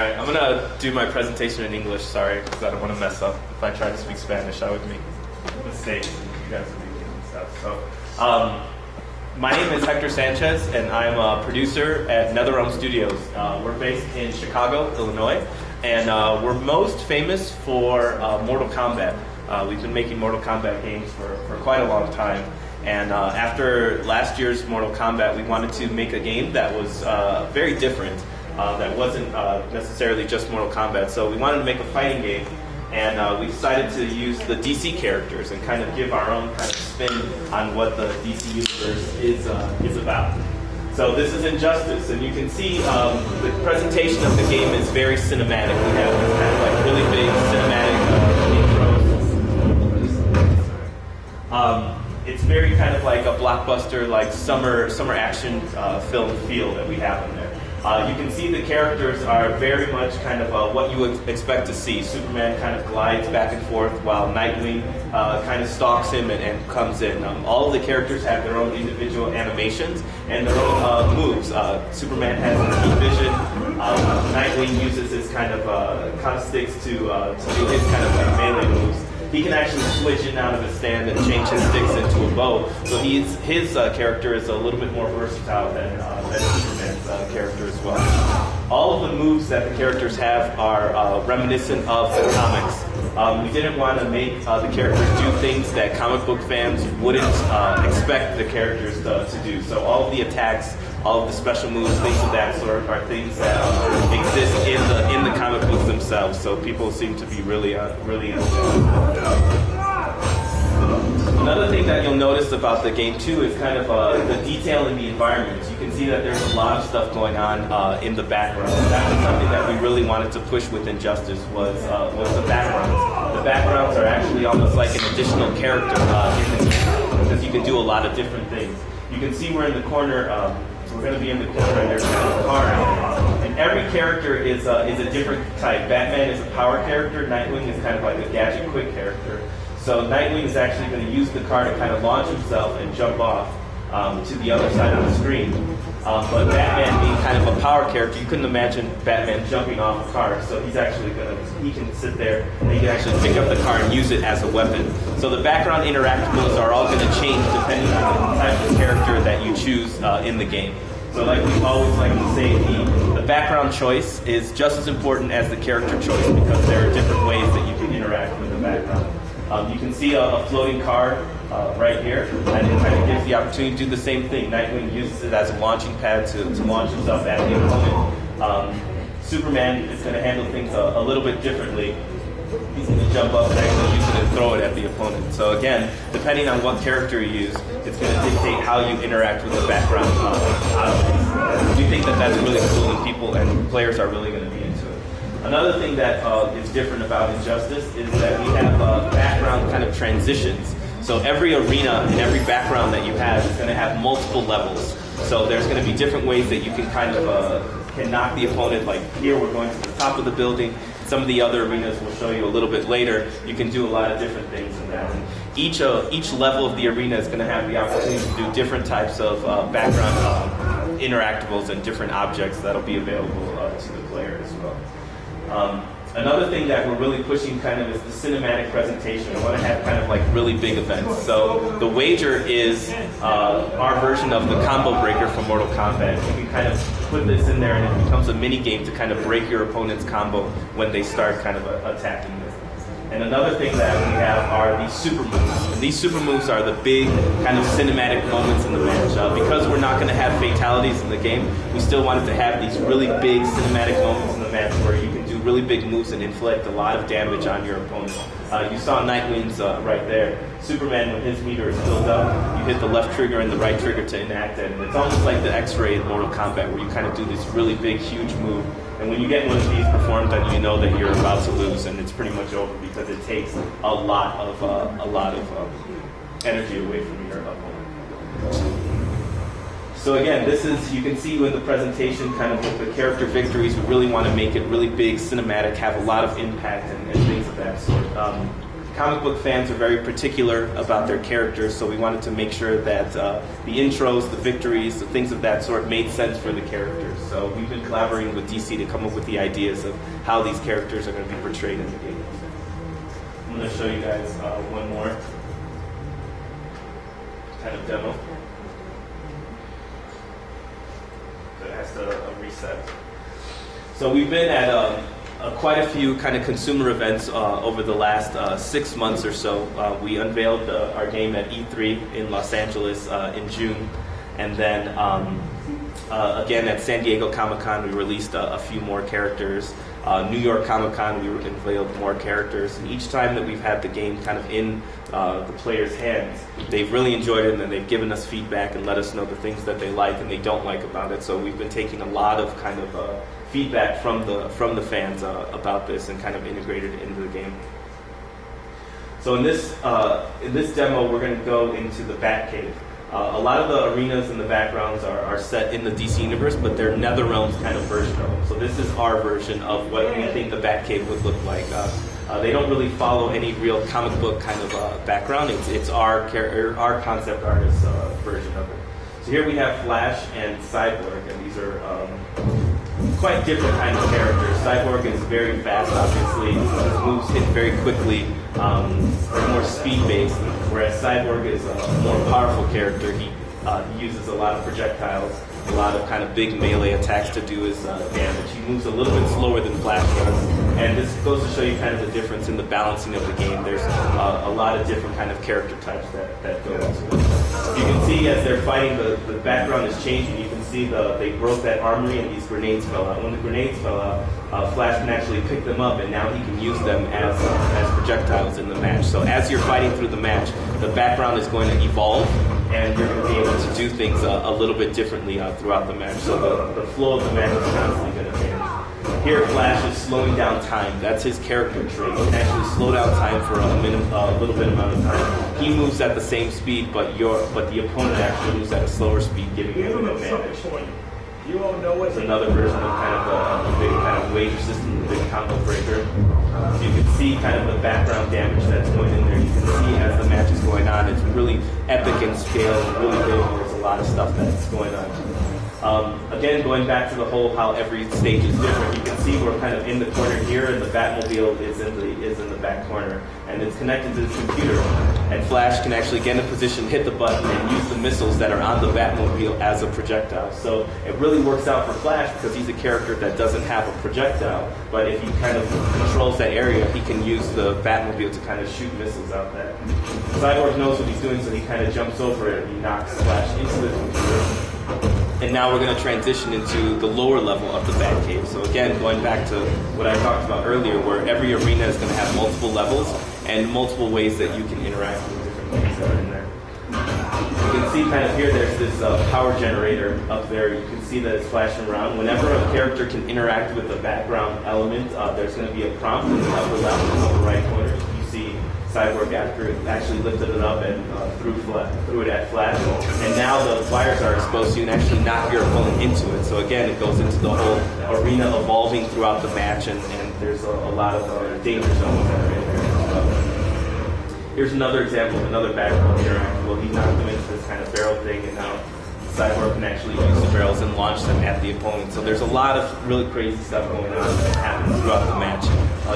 Alright, I'm gonna do my presentation in English, sorry, because I don't want to mess up. If I try to speak Spanish, I would make mistakes. You guys would be doing stuff. So, my name is Hector Sanchez, and I'm a producer at NetherRealm Studios. We're based in Chicago, Illinois, and we're most famous for Mortal Kombat. We've been making Mortal Kombat games for quite a long time. And after last year's Mortal Kombat, we wanted to make a game that was very different, that wasn't necessarily just Mortal Kombat. So we wanted to make a fighting game, and we decided to use the DC characters and kind of give our own kind of spin on what the DC universe is about. So this is Injustice, and you can see the presentation of the game is very cinematic. We have this kind of like really big cinematic intros. It's very kind of like a blockbuster, like summer action film feel that we have in there. You can see the characters are very much kind of what you would expect to see. Superman kind of glides back and forth while Nightwing kind of stalks him and comes in. All of the characters have their own individual animations and their own moves. Superman has his heat vision. Nightwing uses his kind of sticks to do his kind of like melee moves. He can actually switch in and out of his stand and change his sticks into a bow. So his character is a little bit more versatile than Superman's character as well. All of the moves that the characters have are reminiscent of the comics. We didn't want to make the characters do things that comic book fans wouldn't expect the characters to do. So all of the attacks, all of the special moves, things of that sort, are things that exist in the comic books themselves. So people seem to be really into it. Another thing that you'll notice about the game too is kind of the detail in the environment. You can see that there's a lot of stuff going on in the background. That was something that we really wanted to push with Injustice was the backgrounds. The backgrounds are actually almost like an additional character in the game because you can do a lot of different things. You can see we're in the corner. We're going to be in the corner, and there's kind of a car out there. And every character is a different type. Batman is a power character. Nightwing is kind of like a gadget quick character. So Nightwing is actually going to use the car to kind of launch himself and jump off to the other side of the screen. But Batman being kind of a power character, you couldn't imagine Batman jumping off a car. So he can sit there and he can actually pick up the car and use it as a weapon. So the background interactables are all going to change depending on the type of character that you choose in the game. So like we always like to say, the background choice is just as important as the character choice because there are different ways that you can interact with the background. You can see a floating car right here, and it kind of gives the opportunity to do the same thing. Nightwing uses it as a launching pad to launch himself at the opponent. Superman is going to handle things a little bit differently. He's going to jump up and actually use it and throw it at the opponent. So again, depending on what character you use, it's going to dictate how you interact with the background objects. We think that that's really cool, and people and players are really going to be into it. Another thing that is different about Injustice is that we have background kind of transitions. So every arena and every background that you have is going to have multiple levels. So there's going to be different ways that you can kind of can knock the opponent. Like here, we're going to the top of the building. Some of the other arenas we'll show you a little bit later. You can do a lot of different things in that. And each level of the arena is going to have the opportunity to do different types of background interactables and different objects that'll be available to the player as well. Another thing that we're really pushing kind of is the cinematic presentation. I want to have kind of like really big events. So the wager is our version of the combo breaker from Mortal Kombat. You can kind of put this in there and it becomes a mini game to kind of break your opponent's combo when they start kind of attacking this. And another thing that we have are these super moves. And these super moves are the big kind of cinematic moments in the match. Because we're not going to have fatalities in the game, we still wanted to have these really big cinematic moments in the match where you can do really big moves and inflict a lot of damage on your opponent. You saw Nightwing's right there. Superman, when his meter is filled up, you hit the left trigger and the right trigger to enact it. And it's almost like the X-ray in Mortal Kombat, where you kind of do this really big, huge move. And when you get one of these performed, then you know that you're about to lose, and it's pretty much over because it takes a lot of energy away from your opponent. So again, this is, you can see with the presentation, kind of with the character victories, we really want to make it really big, cinematic, have a lot of impact and things of that sort. comic book fans are very particular about their characters, so we wanted to make sure that the intros, the victories, the things of that sort made sense for the characters. So we've been collaborating with DC to come up with the ideas of how these characters are going to be portrayed in the game. I'm going to show you guys one more kind of demo. So it has to reset. So we've been at quite a few kind of consumer events over the last 6 months or so. We unveiled our game at E3 in Los Angeles in June, and then again at San Diego Comic-Con we released a few more characters. New York Comic-Con we unveiled more characters, and each time that we've had the game kind of in the players' hands, they've really enjoyed it, and then they've given us feedback and let us know the things that they like and they don't like about it. So we've been taking a lot of kind of feedback from the fans about this and kind of integrated it into the game. So in this demo, we're going to go into the Batcave. A lot of the arenas and the backgrounds are set in the DC universe, but they're NetherRealm's kind of version of them. So this is our version of what we think the Batcave would look like. They don't really follow any real comic book kind of background. It's our concept artist version of it. So here we have Flash and Cyborg, and these are quite different kinds of characters. Cyborg is very fast, obviously. His moves hit very quickly. They're more speed-based, whereas Cyborg is a more powerful character. He uses a lot of projectiles, a lot of kind of big melee attacks to do his damage. He moves a little bit slower than Flash does, and this goes to show you kind of the difference in the balancing of the game. There's a lot of different kind of character types that go into it. You can see as they're fighting, the background is changing. You can see they broke that armory and these grenades fell out. When the grenades fell out, Flash can actually pick them up, and now he can use them as projectiles in the match. So as you're fighting through the match, the background is going to evolve, and you're going to be able to do things a little bit differently throughout the match. So the flow of the match is constantly going to change. Here, Flash is slowing down time. That's his character trait. He can actually slow down time for a little bit amount of time. He moves at the same speed, but the opponent actually moves at a slower speed, giving him an advantage. It's another version of kind of a big kind of wave system, the big combo breaker. So you can see kind of the background damage that's going in there. You can see as the match is going on, it's really epic in scale and really big. There's a lot of stuff that's going on. Again, going back to the whole how every stage is different, you can see we're kind of in the corner here, and the Batmobile is in the back corner, and it's connected to the computer. And Flash can actually get in a position, hit the button, and use the missiles that are on the Batmobile as a projectile. So it really works out for Flash because he's a character that doesn't have a projectile, but if he kind of controls that area, he can use the Batmobile to kind of shoot missiles out that. Cyborg knows what he's doing, so he kind of jumps over it and he knocks Flash into the computer. And now we're going to transition into the lower level of the Batcave. So again, going back to what I talked about earlier, where every arena is going to have multiple levels and multiple ways that you can interact with different things that are in there. You can see kind of here, there's this power generator up there. You can see that it's flashing around. Whenever a character can interact with the background element, there's going to be a prompt in the upper left and upper right corner. You see Cyborg after it actually lifted it up and threw it at Flash. And now the wires are exposed, so you can actually knock your opponent into it. So again, it goes into the whole arena evolving throughout the match, and there's a lot of danger zones that are in there. Here's another example of another background interaction. Well, he knocked them into this kind of barrel thing, and now Cyborg can actually use the barrels and launch them at the opponent. So there's a lot of really crazy stuff going on that happens throughout the match.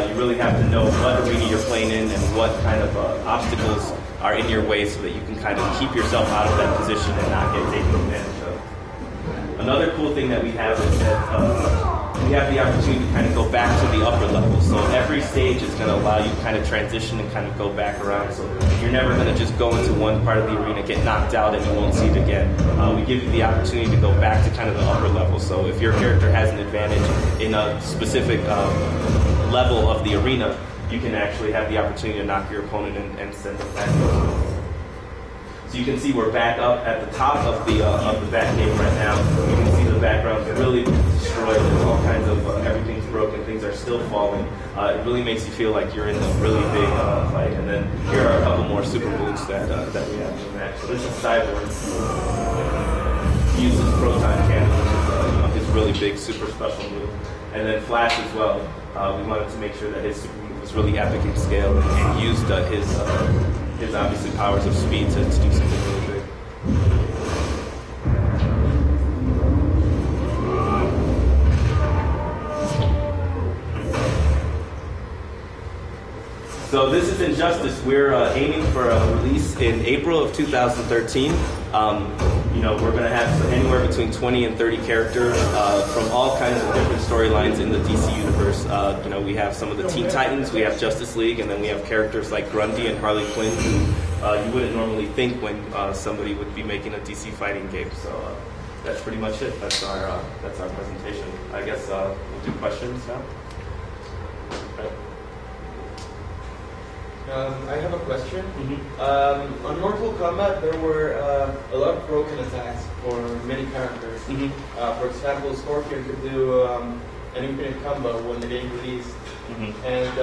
You really have to know what arena you're playing in and what kind of obstacles are in your way so that you can kind of keep yourself out of that position and not get taken advantage of. Another cool thing that we have is that we have the opportunity to kind of go back to the upper level. So every stage is going to allow you to kind of transition and kind of go back around. So you're never going to just go into one part of the arena, get knocked out, and you won't see it again. We give you the opportunity to go back to kind of the upper level. So if your character has an advantage in a specific level of the arena, you can actually have the opportunity to knock your opponent and send them back. So you can see we're back up at the top of the Batcave right now. You can see the background really destroyed. There's all kinds of everything's broken. Things are still falling. It really makes you feel like you're in a really big fight. And then here are a couple more super moves that we have in the match. So this is Cyborg. He uses proton cannon, which is his really really big, super special move. And then Flash as well. We wanted to make sure that his super move was really epic in scale and used his obviously powers of speed to do something really big. So this is Injustice. We're aiming for a release in April of 2013. We're going to have anywhere between 20 and 30 characters from all kinds of different storylines in the DC universe. We have some of the Teen Titans, we have Justice League, and then we have characters like Grundy and Harley Quinn, who you wouldn't normally think when somebody would be making a DC fighting game. So that's pretty much it. That's our presentation. I guess we'll do questions now. I have a question. On Mortal Kombat, there were a lot of broken attacks for many characters. For example, Scorpion could do an infinite combo when the game released. And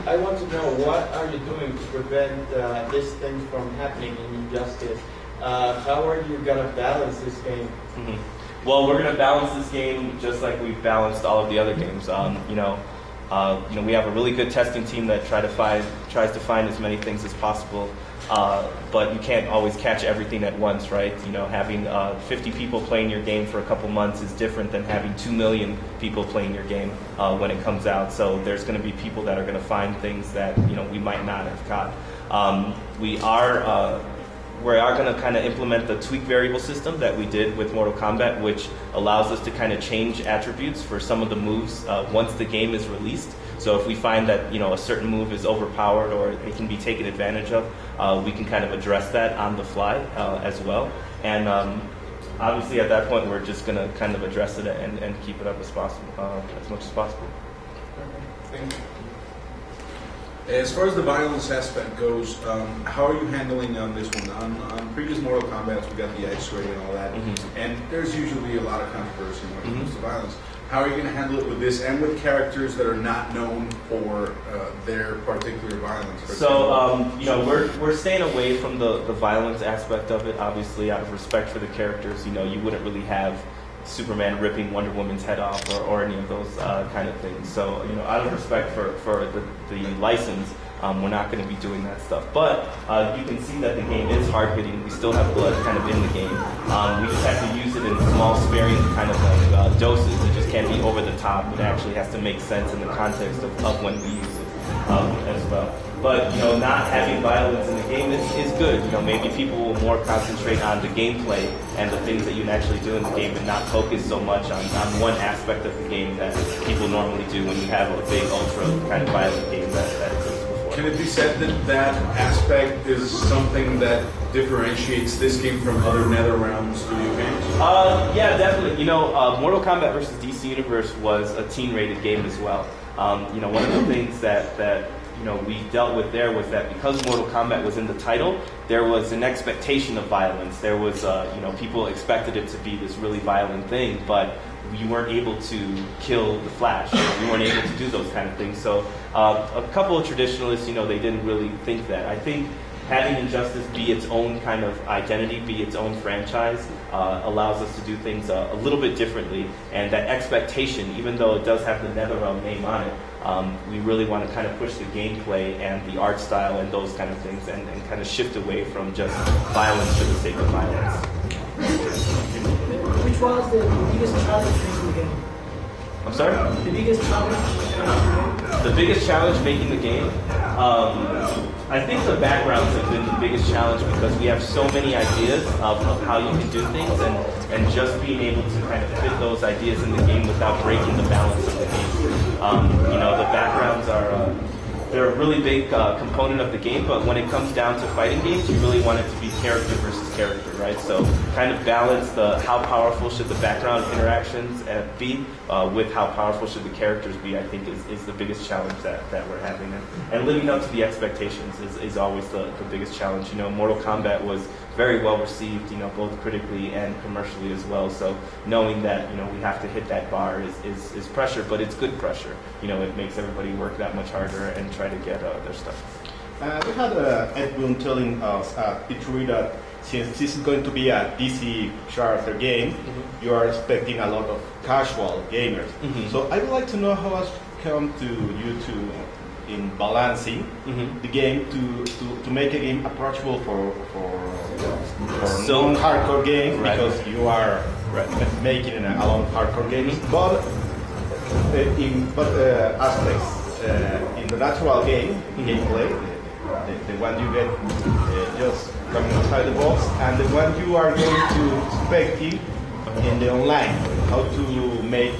I want to know, what are you doing to prevent this thing from happening in Injustice? How are you going to balance this game? Well, we're going to balance this game just like we've balanced all of the other games. We have a really good testing team that tries to find as many things as possible, but you can't always catch everything at once, right? Having 50 people playing your game for a couple months is different than having 2 million people playing your game when it comes out. So there's going to be people that are going to find things that we might not have caught. We are going to kind of implement the tweak variable system that we did with Mortal Kombat, which allows us to kind of change attributes for some of the moves once the game is released. So if we find that a certain move is overpowered or it can be taken advantage of, we can kind of address that on the fly as well. And obviously at that point we're just going to kind of address it and keep it up as possible, as much as possible. Thank you. As far as the violence aspect goes, how are you handling this one? On previous Mortal Kombat, we got the X-ray and all that, and there's usually a lot of controversy when it comes to violence. How are you going to handle it with this and with characters that are not known for their particular violence? So, we're staying away from the violence aspect of it, obviously, out of respect for the characters. You wouldn't really have Superman ripping Wonder Woman's head off or any of those kind of things. So, out of respect for the license, we're not going to be doing that stuff. But you can see that the game is hard-hitting. We still have blood kind of in the game. We just have to use it in small, sparing kind of doses. It just can't be over the top. It actually has to make sense in the context of when we use it as well. But not having violence in the game is good. Maybe people will more concentrate on the gameplay and the things that you can actually do in the game and not focus so much on one aspect of the game that people normally do when you have a big, ultra kind of violent game that exists before. Can it be said that aspect is something that differentiates this game from other NetherRealm studio games? Yeah, definitely. Mortal Kombat vs. DC Universe was a teen-rated game as well. One of the things that we dealt with there was that because Mortal Kombat was in the title, there was an expectation of violence. There was, people expected it to be this really violent thing, but you weren't able to kill the Flash. You weren't able to do those kind of things. So a couple of traditionalists, they didn't really think that. I think having Injustice be its own kind of identity, be its own franchise, allows us to do things a little bit differently. And that expectation, even though it does have the NetherRealm name on it, we really want to kind of push the gameplay and the art style and those kind of things and kind of shift away from just violence for the sake of violence. Which was the biggest challenge making the game? I'm sorry? The biggest challenge? The biggest challenge making the game? I think the backgrounds have been the biggest challenge because we have so many ideas of how you can do things and just being able to kind of fit those ideas in the game without breaking the balance of the game. The backgrounds are they're a really big component of the game, but when it comes down to fighting games, you really want it to be character versus character, right? So kind of balance the how powerful should the background interactions be with how powerful should the characters be, I think is the biggest challenge that we're having. And living up to the expectations is always the biggest challenge. Mortal Kombat was very well received, both critically and commercially as well. So knowing that, we have to hit that bar is pressure, but it's good pressure. It makes everybody work that much harder and try to get their stuff. We had Ed Boon telling us at E3 that since this is going to be a DC character game, you are expecting a lot of casual gamers. So I would like to know how has come to you to in balancing the game to make a game approachable for non-hardcore games, because you are making a lot of hardcore games, but in aspects in the natural gameplay, the one you get just coming outside the box, and the one you are going to expecting in the online, how to make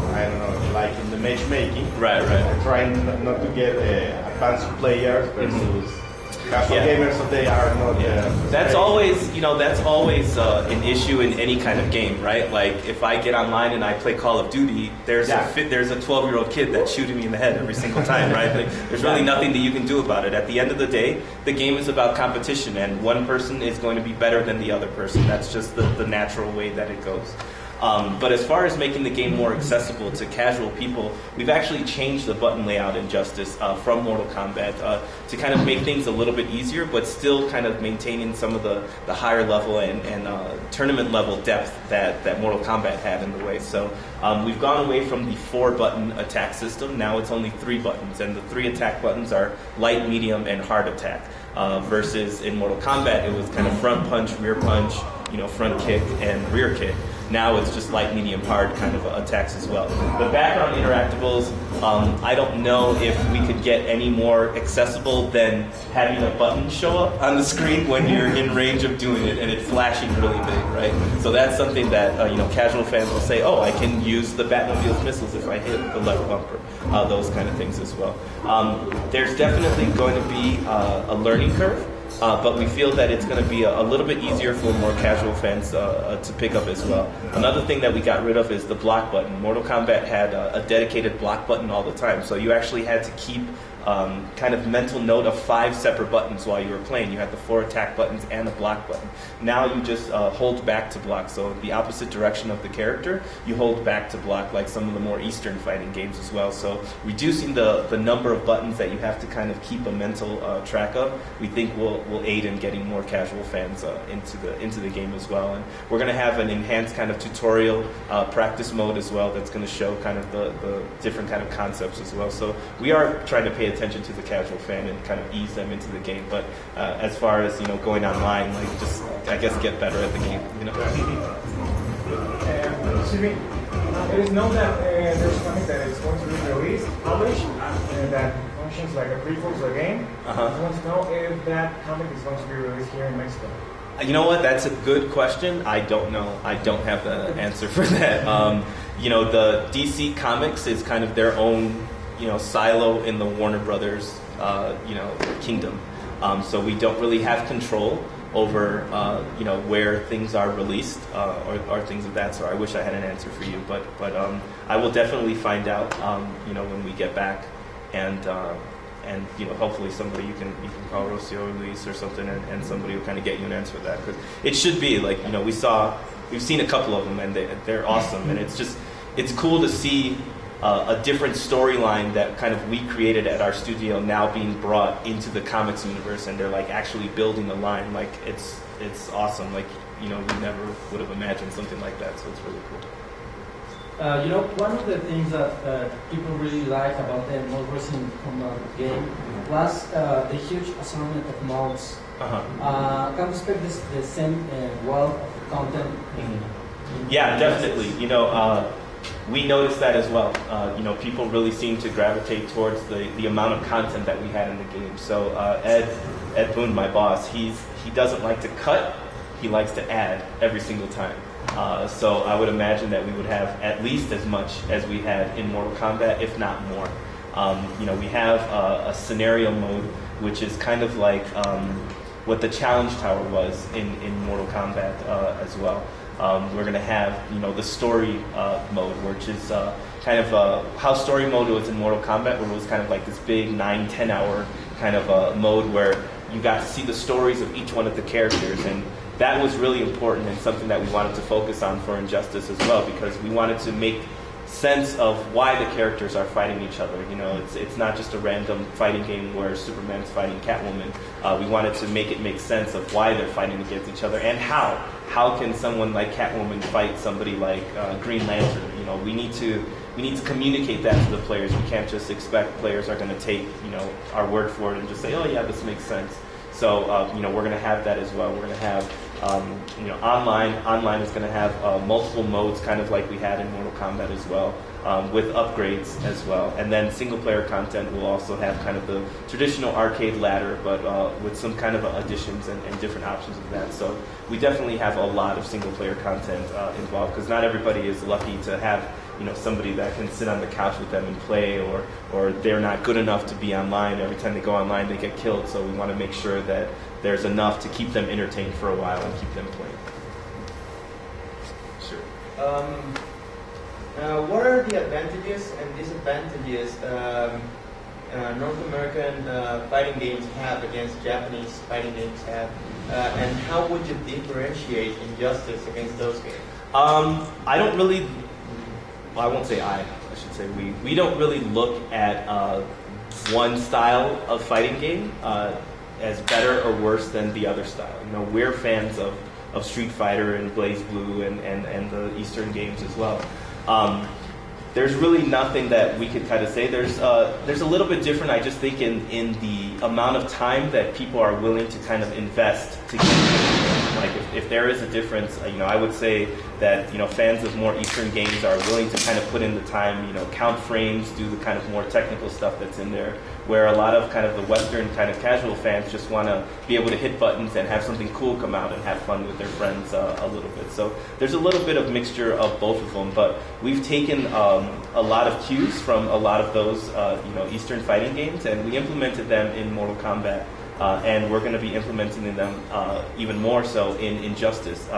I don't know, like in the matchmaking, trying not to get advanced players versus casual gamers, so they are not. That's always an issue in any kind of game, right? Like if I get online and I play Call of Duty, there's a 12-year-old kid that's shooting me in the head every single time, right? Like, there's really nothing that you can do about it. At the end of the day, the game is about competition, and one person is going to be better than the other person. That's just the natural way that it goes. But as far as making the game more accessible to casual people, we've actually changed the button layout in Justice from Mortal Kombat to kind of make things a little bit easier, but still kind of maintaining some of the higher level and tournament level depth that Mortal Kombat had in the way. So we've gone away from the 4-button attack system. Now it's only 3 buttons, and the 3 attack buttons are light, medium, and hard attack. Versus in Mortal Kombat, it was kind of front punch, rear punch, front kick, and rear kick. Now it's just light, medium, hard kind of attacks as well. The background interactables, I don't know if we could get any more accessible than having a button show up on the screen when you're in range of doing it and it flashing really big, right? So that's something that casual fans will say, oh, I can use the Batmobile's missiles if I hit the left bumper. Those kind of things as well. There's definitely going to be a learning curve. But we feel that it's going to be a little bit easier for more casual fans to pick up as well. Another thing that we got rid of is the block button. Mortal Kombat had a dedicated block button all the time, so you actually had to keep kind of mental note of 5 separate buttons while you were playing. You had the 4 attack buttons and a block button. Now you just hold back to block, so the opposite direction of the character, you hold back to block, like some of the more Eastern fighting games as well. So reducing the number of buttons that you have to kind of keep a mental track of, we think will aid in getting more casual fans into the game as well. And we're going to have an enhanced kind of tutorial practice mode as well that's going to show kind of the different kind of concepts as well. So we are trying to pay attention to the casual fan and kind of ease them into the game. But as far as going online, like just I guess get better at the game. Excuse me. It is known that there's something that is going to be released, published, and that functions like a prequel to a game. I want to know if that comic is going to be released here in Mexico. You know what? That's a good question. I don't know. I don't have the answer for that. The DC Comics is kind of their own silo in the Warner Brothers, kingdom. So we don't really have control over, where things are released or things of that sort. I wish I had an answer for you, but I will definitely find out, when we get back, and hopefully somebody you can call Rocio or Luis or something, and somebody will kind of get you an answer for that, because it should be like we've seen a couple of them and they're awesome, and it's cool to see a different storyline that kind of we created at our studio now being brought into the comics universe, and they're like actually building a line. Like it's awesome. Like we never would have imagined something like that. So it's really cool. One of the things that people really like about the most recent game was the huge assortment of modes. Can we expect the same wealth of content? Yeah, definitely. We noticed that as well. People really seem to gravitate towards the amount of content that we had in the game. So Ed Boone, my boss, he doesn't like to cut. He likes to add every single time. So I would imagine that we would have at least as much as we had in Mortal Kombat, if not more. We have a scenario mode, which is kind of like what the challenge tower was in Mortal Kombat as well. We're going to have, the story mode, which is kind of how story mode was in Mortal Kombat, where it was kind of like this big 9-10 hour kind of mode where you got to see the stories of each one of the characters, and that was really important and something that we wanted to focus on for Injustice as well, because we wanted to make sense of why the characters are fighting each other. You know, it's not just a random fighting game where Superman's fighting Catwoman. We wanted to make it make sense of why they're fighting against each other and how. How can someone like Catwoman fight somebody like Green Lantern? You know, we need to communicate that to the players. We can't just expect players are going to take, you know, our word for it and just say, oh yeah, this makes sense. So, you know, we're going to have that as well. We're going to have, you know, online. Online is going to have multiple modes, kind of like we had in Mortal Kombat as well, with upgrades as well. And then single-player content will also have kind of the traditional arcade ladder, but with some kind of additions and different options of that. So we definitely have a lot of single-player content involved, because not everybody is lucky to have, you know, somebody that can sit on the couch with them and play, or they're not good enough to be online. Every time they go online, they get killed. So we want to make sure that there's enough to keep them entertained for a while and keep them playing. Sure. What are the advantages and disadvantages North American fighting games have against Japanese fighting games have, and how would you differentiate Injustice against those games? I don't really. Well, I won't say I should say we don't really look at one style of fighting game as better or worse than the other style. You know, we're fans of Street Fighter and Blaze Blue and the Eastern games as well. There's really nothing that we could kind of say. There's a little bit different, I just think, in the amount of time that people are willing to kind of invest to get. Like if there is a difference, you know, I would say that, you know, fans of more Eastern games are willing to kind of put in the time, you know, count frames, do the kind of more technical stuff that's in there, where a lot of kind of the Western kind of casual fans just want to be able to hit buttons and have something cool come out and have fun with their friends a little bit. So there's a little bit of mixture of both of them, but we've taken a lot of cues from a lot of those, you know, Eastern fighting games, and we implemented them in Mortal Kombat. And we're going to be implementing them even more so in Injustice.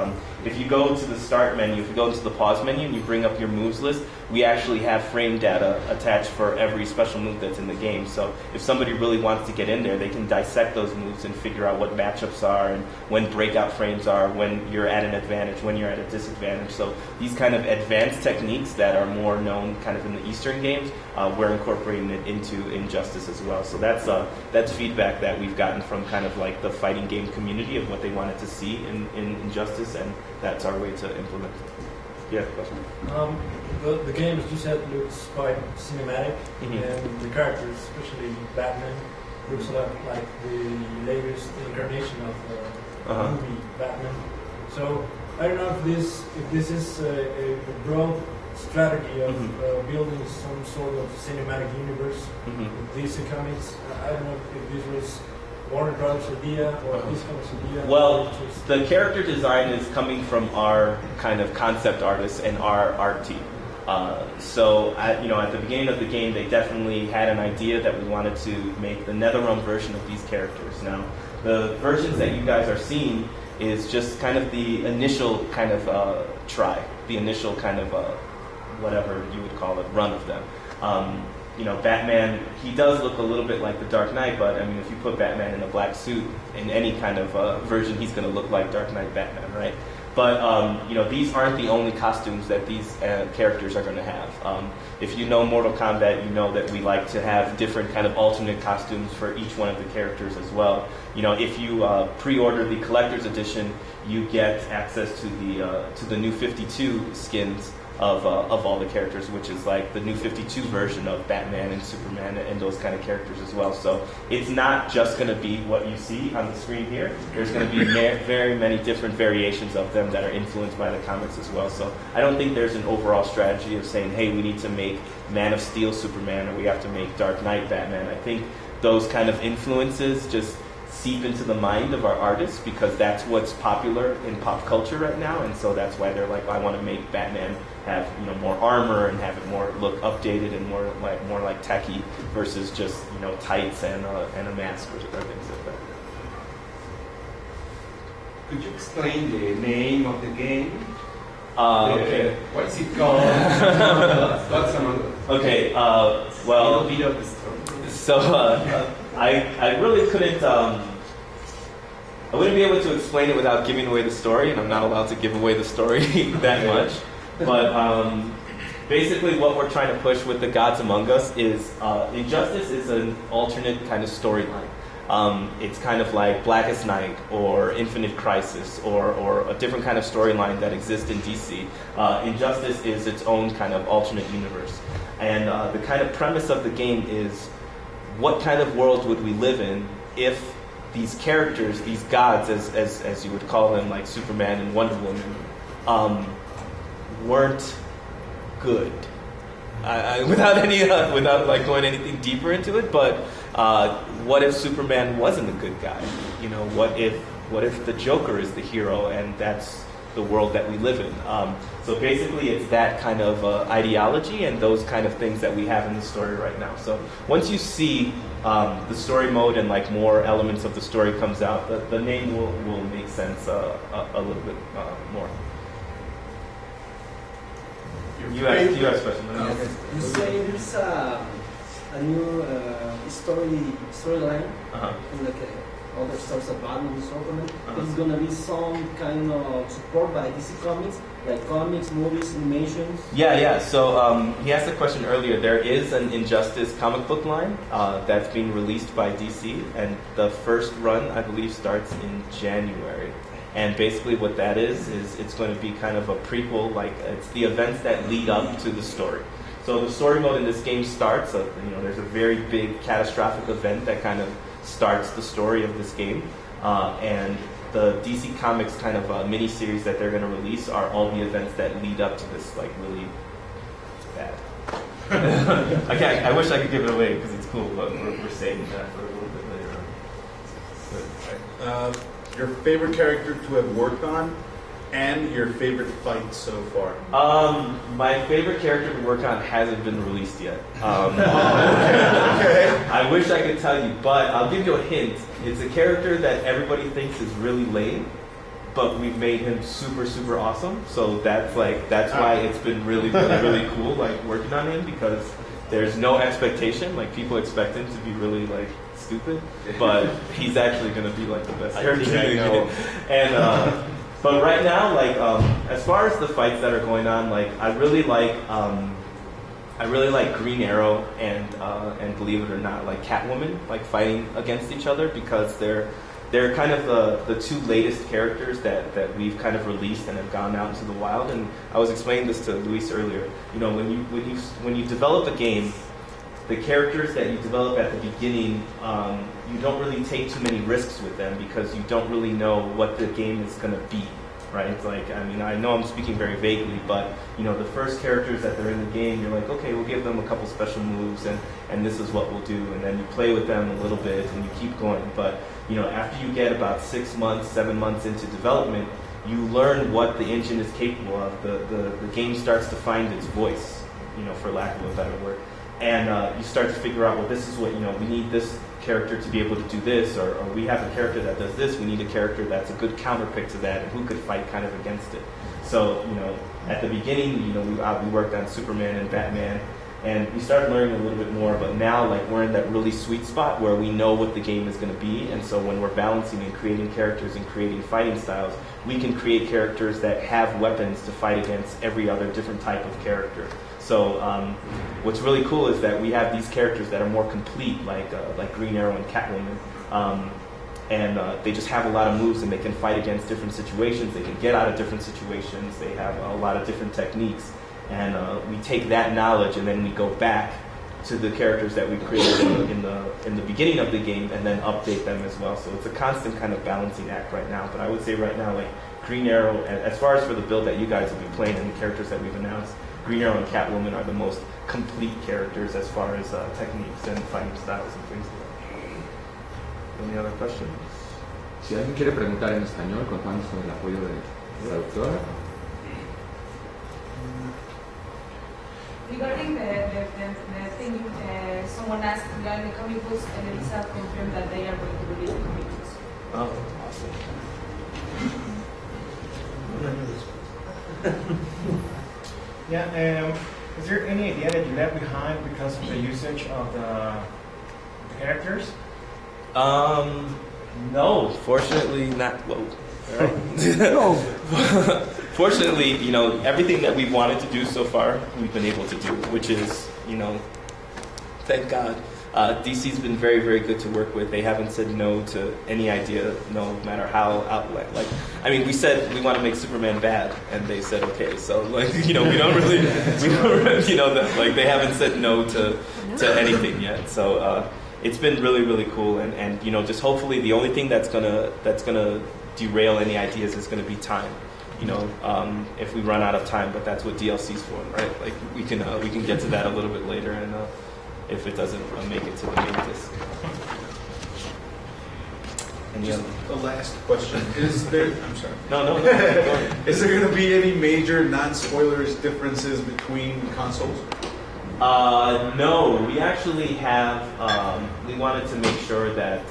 If you go to the start menu, if you go to the pause menu and you bring up your moves list, we actually have frame data attached for every special move that's in the game. So if somebody really wants to get in there, they can dissect those moves and figure out what matchups are and when breakout frames are, when you're at an advantage, when you're at a disadvantage. So these kind of advanced techniques that are more known kind of in the Eastern games, we're incorporating it into Injustice as well. So that's feedback that we've gotten from kind of like the fighting game community of what they wanted to see in Injustice, and that's our way to implement it. Yeah, question. The game, as you said, looks quite cinematic, and the characters, especially Batman, looks a lot like the latest incarnation of the movie Batman. So I don't know if this is a broad strategy of building some sort of cinematic universe with DC Comics. I don't know if this was Warner Brothers' idea or this kind of idea. Well, the character design is coming from our kind of concept artists and our art team. So at the beginning of the game, they definitely had an idea that we wanted to make the NetherRealm version of these characters. Now, the versions that you guys are seeing is just kind of the initial kind of try, the initial kind of whatever you would call it, run of them. Batman, he does look a little bit like the Dark Knight, but I mean, if you put Batman in a black suit in any kind of version, he's going to look like Dark Knight Batman, right? But, these aren't the only costumes that these characters are going to have. If you know Mortal Kombat, you know that we like to have different kind of alternate costumes for each one of the characters as well. If you pre-order the collector's edition, you get access to the new 52 skins of all the characters, which is like the new 52 version of Batman and Superman and those kind of characters as well. So it's not just going to be what you see on the screen here. There's going to be very many different variations of them that are influenced by the comics as well. So I don't think there's an overall strategy of saying, hey, we need to make Man of Steel Superman or we have to make Dark Knight Batman. I think those kind of influences just seep into the mind of our artists because that's what's popular in pop culture right now, and so that's why they're like, I want to make Batman have more armor and have it more look updated and more like techy versus just tights and a mask or things like that. Could you explain the name of the game? Okay. What's it called? Okay. Well, a bit of the story. So I really couldn't. I wouldn't be able to explain it without giving away the story, and I'm not allowed to give away the story that much. But basically what we're trying to push with the Gods Among Us is Injustice is an alternate kind of storyline. It's kind of like Blackest Night or Infinite Crisis or a different kind of storyline that exists in DC. Injustice is its own kind of alternate universe. And the kind of premise of the game is, what kind of world would we live in if these characters, these gods, as you would call them, like Superman and Wonder Woman, weren't good? Without like going anything deeper into it, but what if Superman wasn't a good guy? You know, what if the Joker is the hero and that's the world that we live in? So basically, it's that kind of ideology and those kind of things that we have in the story right now. So once you see the story mode and like more elements of the story comes out, the name will make sense a little bit more. You asked question. You say there's a new storyline, like other stars of Batman and Superman. It's gonna be some kind of support by DC Comics, like comics, movies, animations. Yeah. So he asked a question earlier. There is an Injustice comic book line that's being released by DC, and the first run, I believe, starts in January. And basically what that is it's going to be kind of a prequel, like it's the events that lead up to the story. So the story mode in this game starts, there's a very big catastrophic event that kind of starts the story of this game. And the DC Comics kind of mini-series that they're going to release are all the events that lead up to this, like, really bad. I wish I could give it away because it's cool, but we're saving that for a little bit later on. Your favorite character to have worked on, and your favorite fight so far? My favorite character to work on hasn't been released yet. Okay. I wish I could tell you, but I'll give you a hint. It's a character that everybody thinks is really lame, but we've made him super, super awesome. So that's why it's been really, really, really cool, like working on him, because there's no expectation. Like, people expect him to be really like stupid, but he's actually going to be like the best character I know. And but right now, like as far as the fights that are going on, like I really like Green Arrow and believe it or not, like Catwoman, like fighting against each other, because they're kind of the two latest characters that we've kind of released and have gone out into the wild. And I was explaining this to Luis earlier. You know, when you develop a game, the characters that you develop at the beginning, you don't really take too many risks with them because you don't really know what the game is going to be, right? It's like, I mean, I know I'm speaking very vaguely, but, you know, the first characters that they're in the game, you're like, okay, we'll give them a couple special moves and this is what we'll do. And then you play with them a little bit and you keep going. But, you know, after you get about 6 months, 7 months into development, you learn what the engine is capable of. The game starts to find its voice, you know, for lack of a better word. And you start to figure out, well, this is what, you know, we need this character to be able to do this, or we have a character that does this, we need a character that's a good counterpick to that, and who could fight kind of against it. So, you know, at the beginning, you know, we worked on Superman and Batman, and we started learning a little bit more, but now, like, we're in that really sweet spot where we know what the game is going to be, and so when we're balancing and creating characters and creating fighting styles, we can create characters that have weapons to fight against every other different type of character. So what's really cool is that we have these characters that are more complete, like Green Arrow and Catwoman, and they just have a lot of moves and they can fight against different situations. They can get out of different situations. They have a lot of different techniques, and we take that knowledge and then we go back to the characters that we created in the beginning of the game and then update them as well. So it's a constant kind of balancing act right now. But I would say right now, like Green Arrow, as far as for the build that you guys have been playing and the characters that we've announced, Green Arrow and Catwoman are the most complete characters as far as techniques and fighting styles and things like that. Any other questions? Si alguien quiere preguntar en español, contamos con el apoyo de la traductora. Regarding the thing, someone asked regarding the comic books, and Elisa confirmed that they are going to release the comic books. Oh, awesome. Yeah, is there any idea that you left behind because of the usage of the characters? No, fortunately not. Whoa. Right. fortunately, you know, everything that we wanted to do so far, we've been able to do, which is, you know, thank God. DC's been very, very good to work with. They haven't said no to any idea, no matter how outlet. Like, I mean, we said we want to make Superman bad, and they said okay. So, like, you know, we don't really, you know, like they haven't said no to anything yet. So it's been really, really cool, and you know, just hopefully the only thing that's gonna derail any ideas is gonna be time. You know, if we run out of time, but that's what DLC's for, right? Like we can get to that a little bit later, and if it doesn't make it to the main disc. The last question is there. I'm sorry. No. Is there going to be any major non-spoilers differences between consoles? No, we actually have. We wanted to make sure that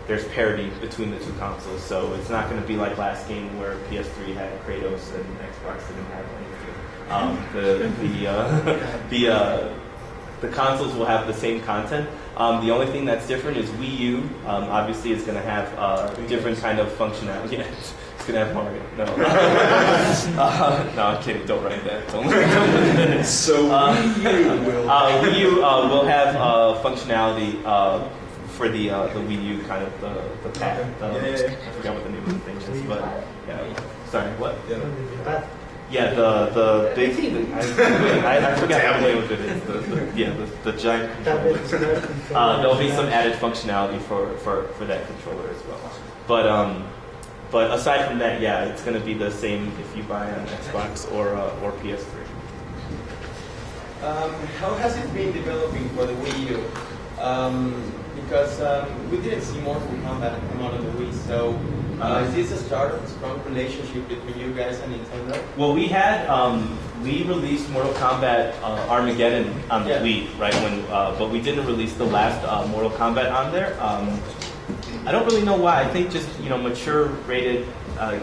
there's parity between the two consoles, so it's not going to be like last game where PS3 had Kratos and Xbox didn't have anything. The consoles will have the same content. The only thing that's different is Wii U. Obviously, is going to have different kind of functionality. Yeah, it's going to have Mario. No, no, I'm kidding. Don't write that. Don't. So Wii U will have functionality for the Wii U kind of the pad. I forgot what the name of the thing is, but yeah. Sorry, what? Yeah, the big thing. I forgot what the name of it is. The giant controller. There'll be some added functionality for that controller as well. But aside from that, yeah, it's going to be the same if you buy an Xbox or PS3. How has it been developing for the Wii U? Because we didn't see Mortal Kombat come out on the Wii, so is this a start of a strong relationship between you guys and Nintendo? Well, we released Mortal Kombat Armageddon on the Wii, right? But we didn't release the last Mortal Kombat on there. I don't really know why. I think just, you know, mature rated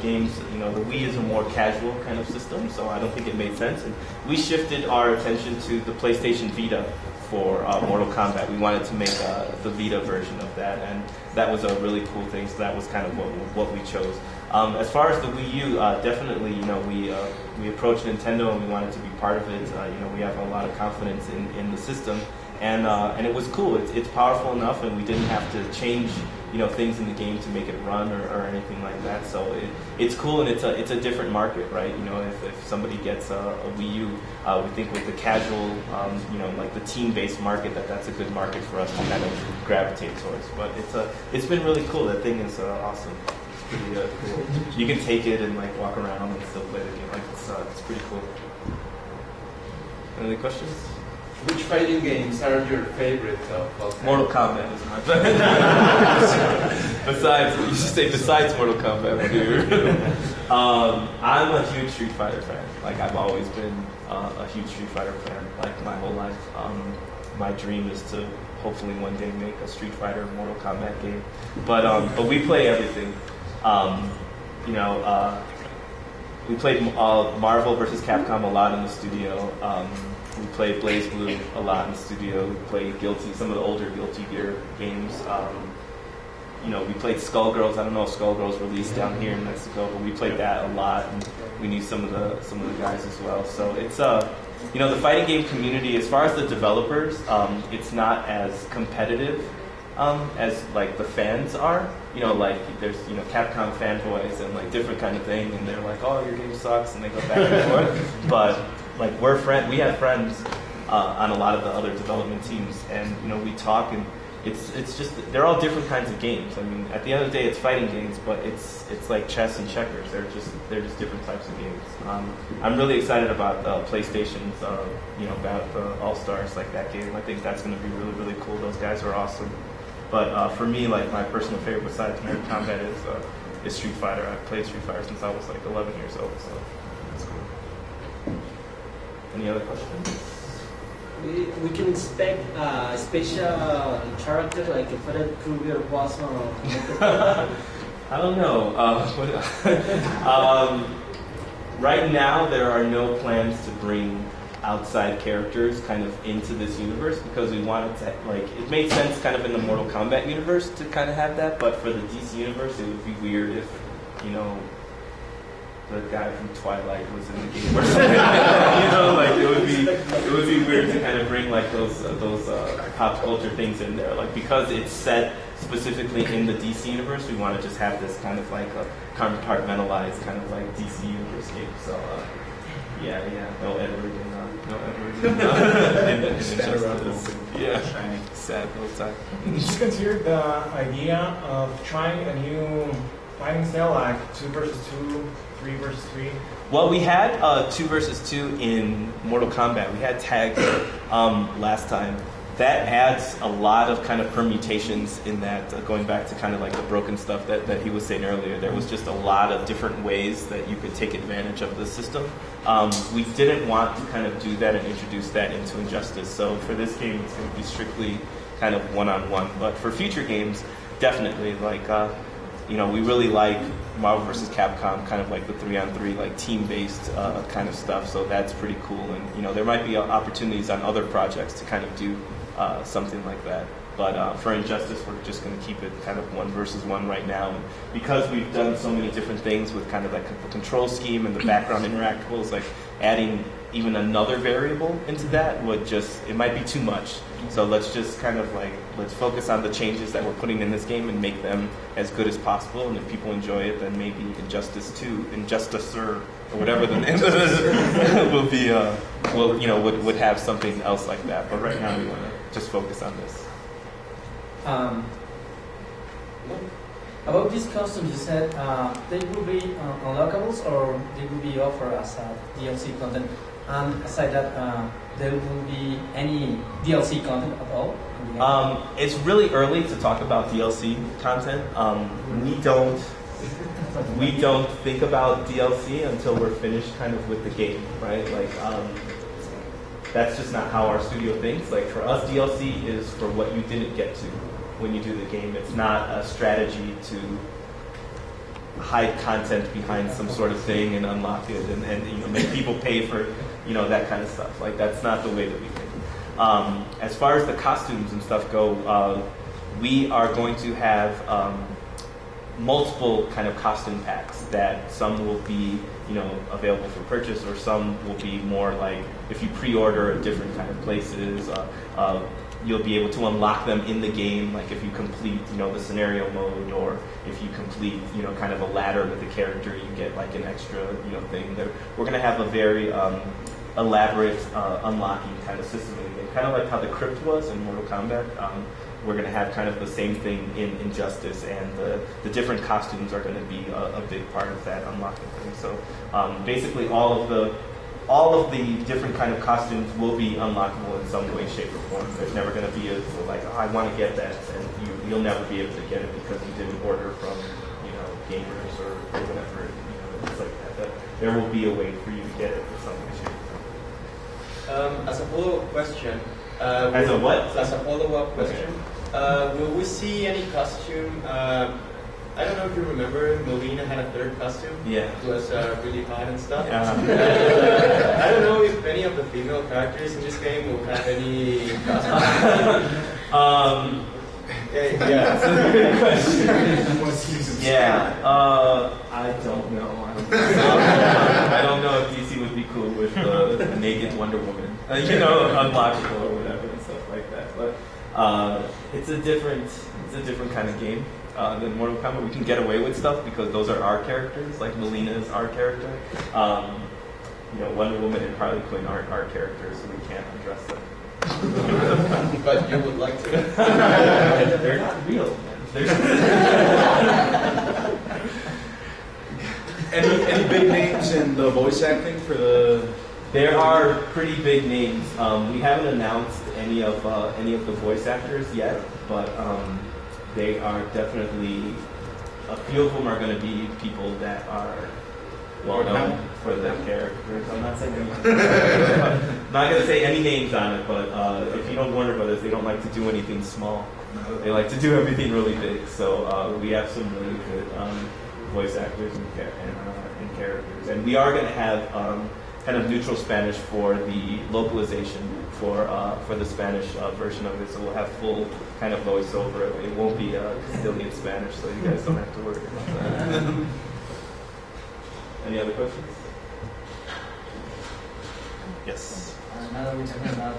games, you know, the Wii is a more casual kind of system, so I don't think it made sense. And we shifted our attention to the PlayStation Vita for Mortal Kombat. We wanted to make the Vita version of that, and that was a really cool thing, so that was kind of what we chose. As far as the Wii U, definitely, you know, we approached Nintendo and we wanted to be part of it. You know, we have a lot of confidence in the system, and it was cool. It's powerful enough, and we didn't have to change, you know, things in the game to make it run or anything like that. So it's cool, and it's a different market, right? You know, if somebody gets a Wii U, we think with the casual, you know, like the team-based market, that's a good market for us to kind of gravitate towards. But it's been really cool. That thing is awesome. It's pretty cool. You can take it and like walk around and still play the game. Like it's pretty cool. Any questions? Which fighting games are your favorite of Mortal Kombat is my favorite. Besides Mortal Kombat, dude. I'm a huge Street Fighter fan. Like, I've always been a huge Street Fighter fan, like, my whole life. My dream is to hopefully one day make a Street Fighter Mortal Kombat game. But we play everything. You know, we played Marvel vs. Capcom a lot in the studio. We played Blaze Blue a lot in the studio. We played Guilty, some of the older Guilty Gear games. You know, we played Skullgirls. I don't know if Skullgirls released down here in Mexico, but we played that a lot, and we knew some of the guys as well. So it's you know, the fighting game community, as far as the developers, it's not as competitive as like the fans are. You know, like there's, you know, Capcom fanboys and like different kind of thing, and they're like, oh, your game sucks, and they go back and forth. But like we have friends on a lot of the other development teams, and you know, we talk, and it's just they're all different kinds of games. I mean, at the end of the day, it's fighting games, but it's like chess and checkers. They're just different types of games. I'm really excited about PlayStation's you know, about the All Stars, like that game. I think that's going to be really, really cool. Those guys are awesome. But for me, like my personal favorite besides Mortal Kombat is Street Fighter. I've played Street Fighter since I was like 11 years old, so that's cool. Any other questions? We can expect a special character like a Freddy Krueger boss or I don't know. Right now, there are no plans to bring outside characters kind of into this universe, because we wanted to, like, it made sense kind of in the Mortal Kombat universe to kind of have that, but for the DC universe, it would be weird if, you know, the guy from Twilight was in the game or something. You know, like it would be weird to kind of bring like those pop culture things in there. Like because it's set specifically in the DC universe, we want to just have this kind of like a compartmentalized kind of like DC universe game. So yeah, no Edward in Injustice. Yeah, sad little time. Did you consider the idea of trying a new fighting style, like 2 versus 2, 3 versus 3? Well, we had 2 versus 2 in Mortal Kombat. We had tag last time. That adds a lot of kind of permutations in that, going back to kind of like the broken stuff that he was saying earlier. There was just a lot of different ways that you could take advantage of the system. We didn't want to kind of do that and introduce that into Injustice. So for this game, it's going to be strictly kind of one-on-one. But for future games, definitely, like, we really like Marvel vs. Capcom, kind of like the 3-on-3, like team-based kind of stuff. So that's pretty cool. And, there might be opportunities on other projects to kind of do something like that. But for Injustice, we're just going to keep it kind of 1 versus 1 right now. And because we've done so many different things with kind of like the control scheme and the background interactables, like adding even another variable into that it might be too much. So let's just kind of let's focus on the changes that we're putting in this game and make them as good as possible. And if people enjoy it, then maybe Injustice 2, Injusticer, or whatever the name will be, would have something else like that. But right now we want to just focus on this. About these costumes, you said they will be unlockables or they will be offered as DLC content. And aside that, there will be any DLC content at all? It's really early to talk about DLC content. We don't think about DLC until we're finished kind of with the game, right? Like, that's just not how our studio thinks. Like for us, DLC is for what you didn't get to when you do the game. It's not a strategy to hide content behind some sort of thing and unlock it and make people pay for that kind of stuff. Like that's not the way that we think. As far as the costumes and stuff go, we are going to have multiple kind of costume packs that some will be available for purchase, or some will be more like if you pre-order at different kind of places, you'll be able to unlock them in the game, like if you complete the scenario mode, or if you complete kind of a ladder with a character, you get like an extra thing. We're going to have a very elaborate unlocking kind of system in the game, kind of like how the crypt was in Mortal Kombat. We're going to have kind of the same thing in Injustice, and the different costumes are going to be a big part of that unlocking thing. So basically all of the different kind of costumes will be unlockable in some way, shape, or form. There's never going to be I want to get that, and you'll never be able to get it because you didn't order from gamers or whatever. It's like that. But there will be a way for you to get it in some way, shape, or form. As a follow-up question. As a what? As a follow-up question. Okay. Will we see any costume? I don't know if you remember, Melina had a third costume. Yeah. It was really hot and stuff. Yeah. I don't know if any of the female characters in this game will have any costume. Yeah. That's a good question. Yeah. I don't know. I don't know if DC would be cool with the naked Wonder Woman. Unlockable or whatever and stuff like that. But it's a different kind of game than Mortal Kombat. We can get away with stuff because those are our characters. Like Melina is our character. Wonder Woman and Harley Quinn aren't our characters, so we can't address them. But you would like to. They're not real, man. Any big names in the voice acting for the? There are pretty big names. We haven't announced any of the voice actors yet, but they are definitely a few of them are going to be people that are well known for their characters. I'm not saying I'm not going to say any names on it, but if you know Warner Brothers, they don't like to do anything small. They like to do everything really big. So we have some really good voice actors and characters, and we are going to have kind of neutral Spanish for the localization for the Spanish version of it. So we'll have full kind of voiceover. It won't be Castilian Spanish, so you guys don't have to worry about that. Any other questions? Yes. Now that we're talking about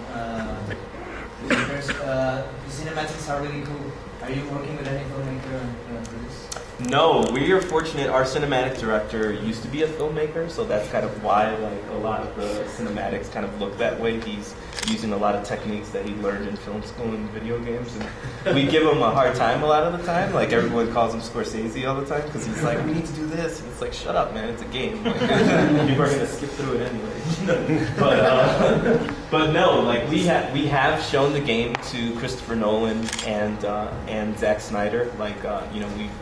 filmmakers, the cinematics are really cool. Are you working with any filmmaker for this? No, we are fortunate. Our cinematic director used to be a filmmaker, so that's kind of why like a lot of the cinematics kind of look that way. He's using a lot of techniques that he learned in film school and video games, and we give him a hard time a lot of the time. Like everyone calls him Scorsese all the time because he's like, "We need to do this," and it's like, "Shut up, man! It's a game. Like, people are gonna skip through it anyway." But no, like we have shown the game to Christopher Nolan and Zack Snyder. Like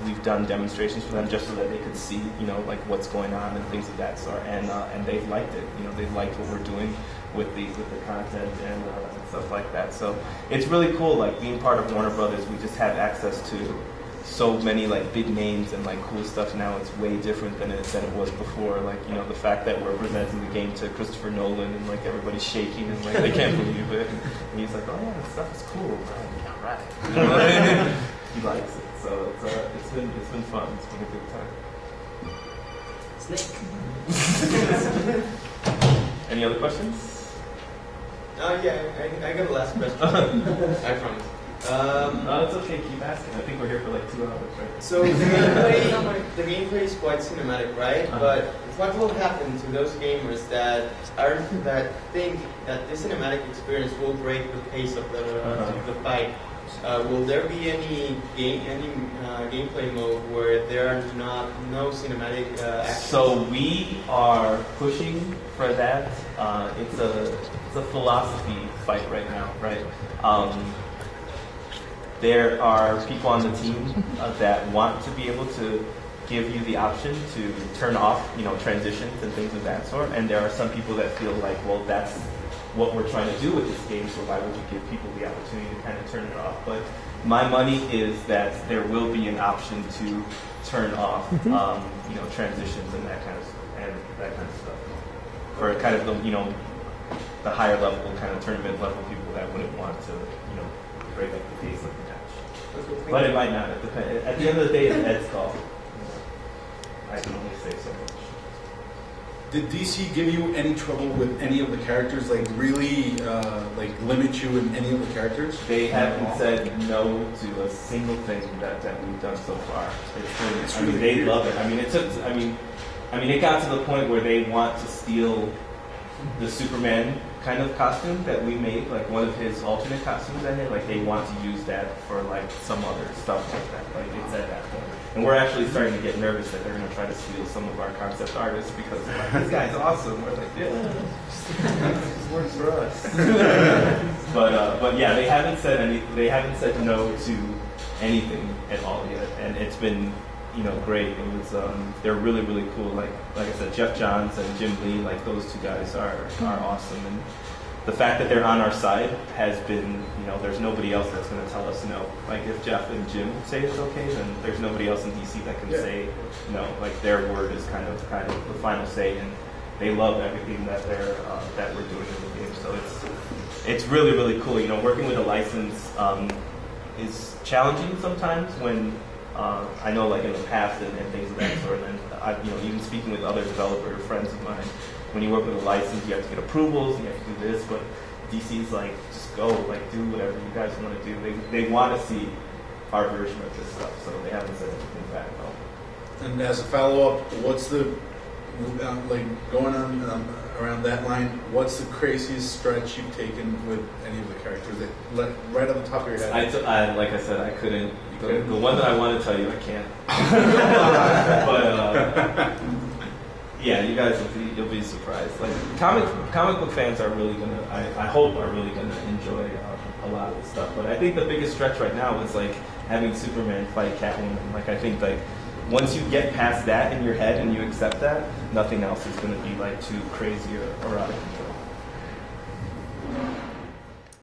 we've done demonstrations for them just so that they could see like what's going on and things of that sort, and they've liked it. They've liked what we're doing with the content and stuff like that. So it's really cool. Like being part of Warner Brothers, we just have access to so many like big names and like cool stuff now. It's way different than it was before. Like the fact that we're presenting the game to Christopher Nolan and like everybody's shaking and like they can't believe it. And he's like, "Oh yeah, this stuff is cool, right?" He likes it. So it's been fun. It's been a good time. Snake. Any other questions? Yeah, I got the last question. I promise. No, it's okay. Keep asking. I think we're here for like 2 hours, right? So the gameplay is quite cinematic, right? But what will happen to those gamers that think that this cinematic experience will break the pace of the fight? Will there be any gameplay mode where there are no cinematic action? So we are pushing for that. It's a philosophy fight right now, right? There are people on the team that want to be able to give you the option to turn off, transitions and things of that sort. And there are some people that feel like, well, that's what we're trying to do with this game, so why would you give people the opportunity to kind of turn it off? But my money is that there will be an option to turn off, transitions and that kind of stuff for kind of the higher level kind of tournament level people that wouldn't want to, break up the pace of the match. But it might not. It depends. At the end of the day, it's Ed's call. I can only say so much. Did DC give you any trouble with any of the characters? Like really, limit you in any of the characters? They haven't said no to a single thing that we've done so far. They love it. It got to the point where they want to steal the Superman kind of costume that we made, like one of his alternate costumes I had. Like they want to use that for like some other stuff like that. Like it's at that point. And we're actually starting to get nervous that they're going to try to steal some of our concept artists because like, this guy's awesome. We're like, yeah, this works for us. But yeah, they haven't said no to anything at all yet, and it's been great. It was they're really, really cool. Like I said, Jeff Johns and Jim Lee, like those two guys are awesome. And the fact that they're on our side has been, there's nobody else that's going to tell us no. Like if Jeff and Jim say it's okay, then there's nobody else in DC that can say no. Like their word is kind of the final say, and they love everything that that we're doing in the game. So it's really, really cool. Working with a license is challenging sometimes when. I know, like in the past and things of that sort, and even speaking with other developer friends of mine, when you work with a license, you have to get approvals, and you have to do this. But DC's like, just go, like do whatever you guys want to do. They want to see our version of this stuff, so they haven't said anything bad at all. And as a follow-up, what's the going on around that line? What's the craziest stretch you've taken with any of the characters? Right on the top of your head. Like I said, I couldn't. The one that I want to tell you, I can't. But yeah, you guys you'll be surprised. Like comic book fans are really gonna. I hope are really gonna enjoy a lot of the stuff. But I think the biggest stretch right now is like having Superman fight Catwoman. Like I think once you get past that in your head and you accept that, nothing else is going to be like too crazy or out of control.